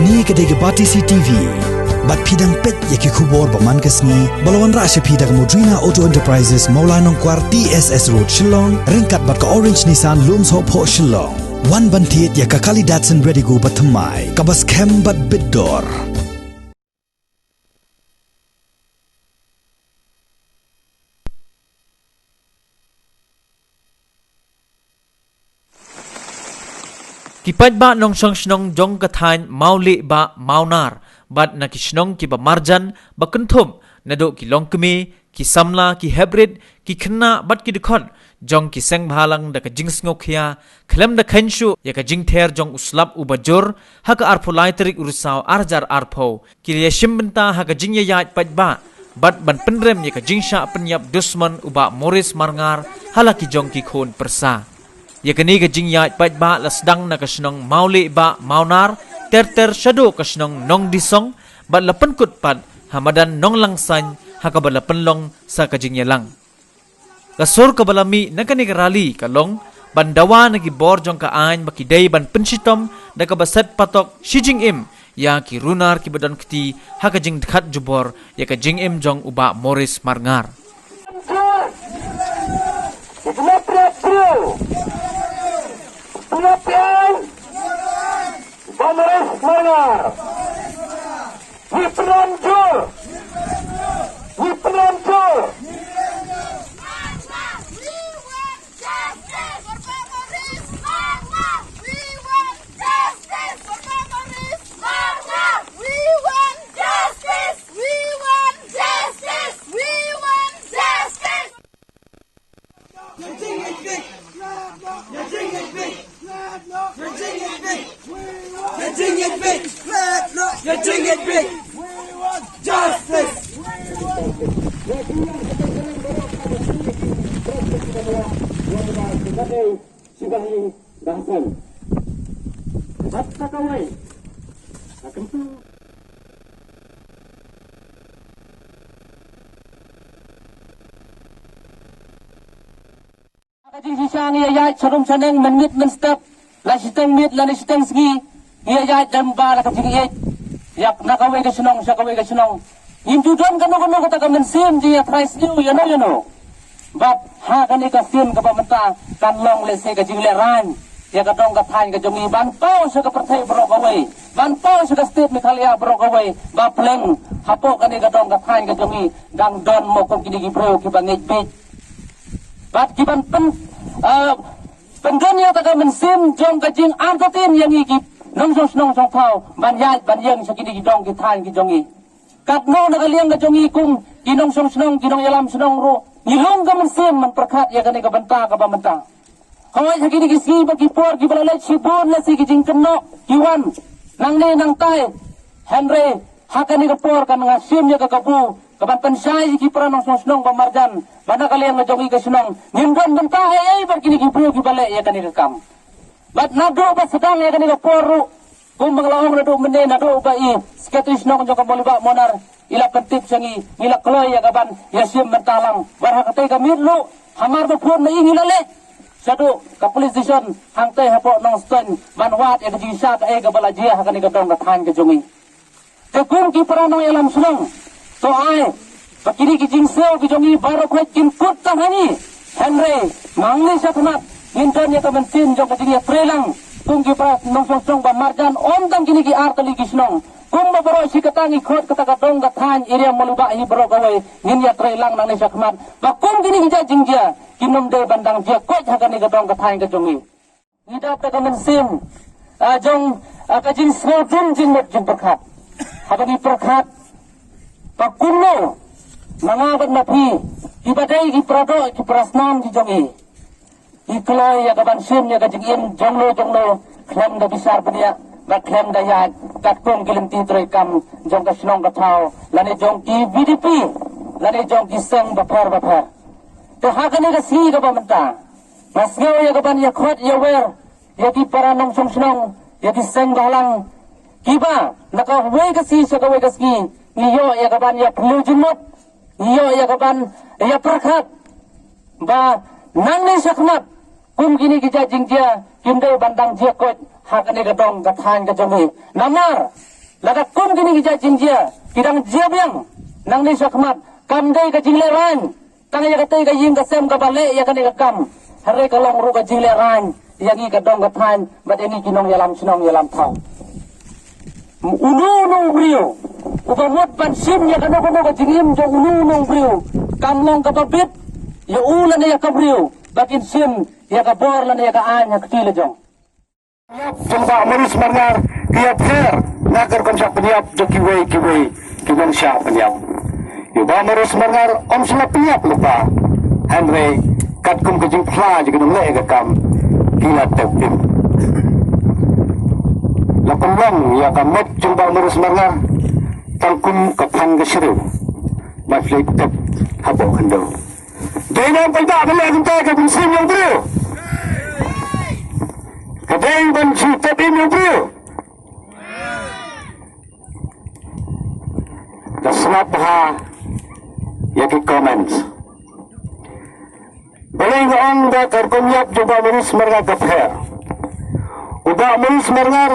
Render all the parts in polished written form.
Ni kedai Bati CTV. Bat pidang pet yaki kubor paman kesni. Balawan rasya pidang Modrina Auto Enterprises Maulanong Kwar TSS Road Shillong. Ringkat bat ka Orange Nissan Lums Hop Ho Shillong. Wan bantiet yaka kali Datsun ready go batamai. Kabas kem bat bidor. Kipat ba nong song jong kathain mauli ba maunar bat na kisnong ki ba marjan ba kunthum nado ki longkmi ki samla ki hybrid ki khna bat ki dikon jong ki seng bhalang da ka jings ngokhya khlem da khanshu ya ka jingther jong uslap ubajur ha ka arphulai tarik ursaw arjar arpho ki yashim benta ha ka jingya yat pat ba bat ban pendrem ya ka jingsha penyap dusman uba moris marngar halaki jong ki khon persa ya kani ka jingya pat ba lasdang na kasnong mauli ba maunar ter shado kasnong nong disong bat lapen kut pat hamadan nong langsan haka bala penlong sa kajingya lang kasur kabalami na kani rali kalong bandawa na gibor jong kaan makidai ban pensitom da kabasat patok shijing im ya ki runar ki badan kti haka jing dkhat jubor ya ka jing im jong uba moris marngar Pengapian Bomeres Marngar Wipenanjur Sisang ia carum caneng menmit menstep la siteng mit la siteng segi ia damba la kajing ia yak nakawai ka sunong sakawai ka sunong indudon kano kata ka mensim dia price new you know but ha kan ka sim ka pamenta kan long le se ka jing le ran ya ka dong ka thain ka jongi ban pau sa ka perthai brok away ban pau sa ka state mikhalia brok away ba pleng hapo kan ka dong ka thain ka jongi dang don mo kong kinigi pro ki bangit bit bat ki ban pen pengganya tak mensim jong kajing artatin yang ikip nong song thau ban yang sakini gidong kithan gijongi kat no nakaliang gajongi kung kinong song kinong yalam snong ro nilong ka mensim man perkhat ya kani ka benta ka pamenta hoy sakini gisi bagi por gi balale sibon la si gijing keno kiwan nang ne nang tai henry hakani ka por kan ngasim ya ka kapu kaban pensai ki pranong song pamarjan bana kalian ngajongi ka sunong nindon benta ay berkini ki pro ki bale ya kani ka kam bat nado ba sedang ya kani ka poru kung manglawong nado mene nado ba i sketris nong jong kamoliba monar ila pentip sangi ila kloy ya kaban ya sim mentalang barha katay ka mirlo hamar ba pon na ingilale sadu ka police station hangtay hapo nong ston manwat ya kajisa ka ay ka balajia hakani ka dong ka than ka jongi kung ki pranong yalam sunong so ay pakiri kijing sel kijongi baru kwet kimput tahani Henry mangli sa tunat hinton ya kamansin jong kajing ya trelang kung kipra nong song ba marjan ondang kini ki artali kisnong kung mabaro si katangi khot katakadong gathan iriya maluba hi baro gawai ngin ya trelang nang ni sakmat ba kung kini ki jingja kinom de bandang dia kwet hakani gadong gathan kajongi ngidap ta kamansin jong kajing sel jing jing perkhat habani perkhat pakuno mangabat napi ibadai ki prado ki prasnan ki jongi ikloy ya kaban sim ya kajingin jonglo klem da besar punya ba klem da ya katkong kilimti troy kam jong ka snong ka thao lani jong ki BDP lani jong ki seng bapar to hakane ka si ka pamenta masngaw ya kaban ya khot ya wer ya ki paranong snong ya ki seng balang kiba nakahuay ka si sa kaway ka ski niyo ya kaban ya pelujumot niyo ya kaban ya perkhat ba nang ni sakmat kum kini kita jingja kimdai bandang jia kot hakane gadong gathan ka jongi namar Laka kun kini hijai jinjia, kidang jiabiang, nang ni syakmat, kam day ka jingleran, tanga ya katay ka ying kasem ka bale ya kani ka kam, hare ka long ru ka jingleran, yang i ka dong ka tan, bat ini kinong yalam sinong yalam tau. Unu brio, upamot pansim ya kano ka jingim jo unu brio, kam long ka babit, ya ulan ya ka brio, bakin sim ya ka bor lan ya ka an ya ketila jong. Jumpa Maurice Marngar tiap her nagar konsep peniap do kiwei kiwang siap peniap. Yuba Maurice Marngar om sila peniap lupa. Henry kat kum kejing pla juga nung le kam kila tepim. Lakum long ya kamot jumpa Maurice Marngar tangkum kapang kesiru. Maflik tep habo kendo. Dena palda bele kunta ka binsim yang bro. Kadang ban sutap ini bro. Kesenap ha, yaki comments. Baling on da karkumyap juga Maurice Marngar kafir. Uba Maurice Marngar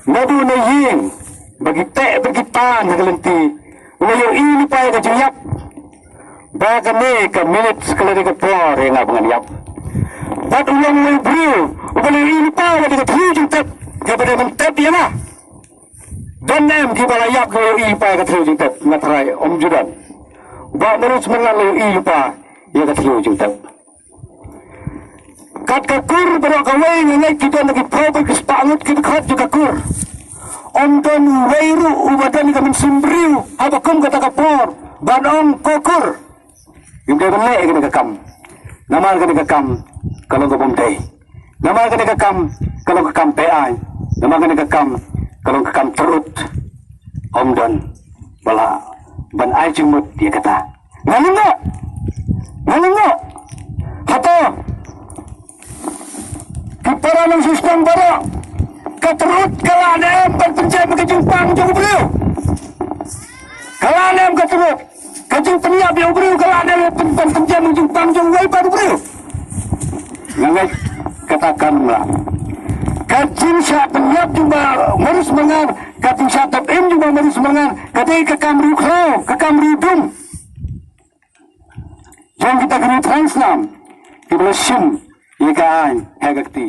nadu na ying bagi te bagi pan nagalenti. Ulayo ini pa ka juyap. Baga ne ka minutes kalari ka por yang abangan yap. Bat ulang may bro. Ubali ini pa wadi ka thujing tep. Kabada man tep yana. Dan nem ki balayap ko ini pa ka thujing tep. Matray om judan. Ba Maurice Marngar lo ini pa ya ka thujing tep. Kat kakur baro kawai ngai kita lagi probe kespangut kita khat juga kur. Om don weiru ubadan ka min simbriu abakum kata kapor. Ban om kokur. Yung dia balik kena kekam. Nama kena kekam kalau ke Bombay. Nama kena kekam kalau kekam PI. Nama kena kekam kalau kekam terut. Om Don bala ban ai jumut dia kata. Ngalungo. Hato. Kipara ng sistem bala. Katerut kalanem penjai berkejumpang jauh beliau. Kalanem katerut. Kajing peniap yang beriu kalau ada penjam ujung panjang wai baru beriu. Ngai katakanlah. Kajing siap peniap juga Maurice Marngar, kajing siap tepim juga Maurice Marngar. Kadai ke kamri kro, ke kamri dum. Yang kita kena translam, kita sim, ika an, hagakti.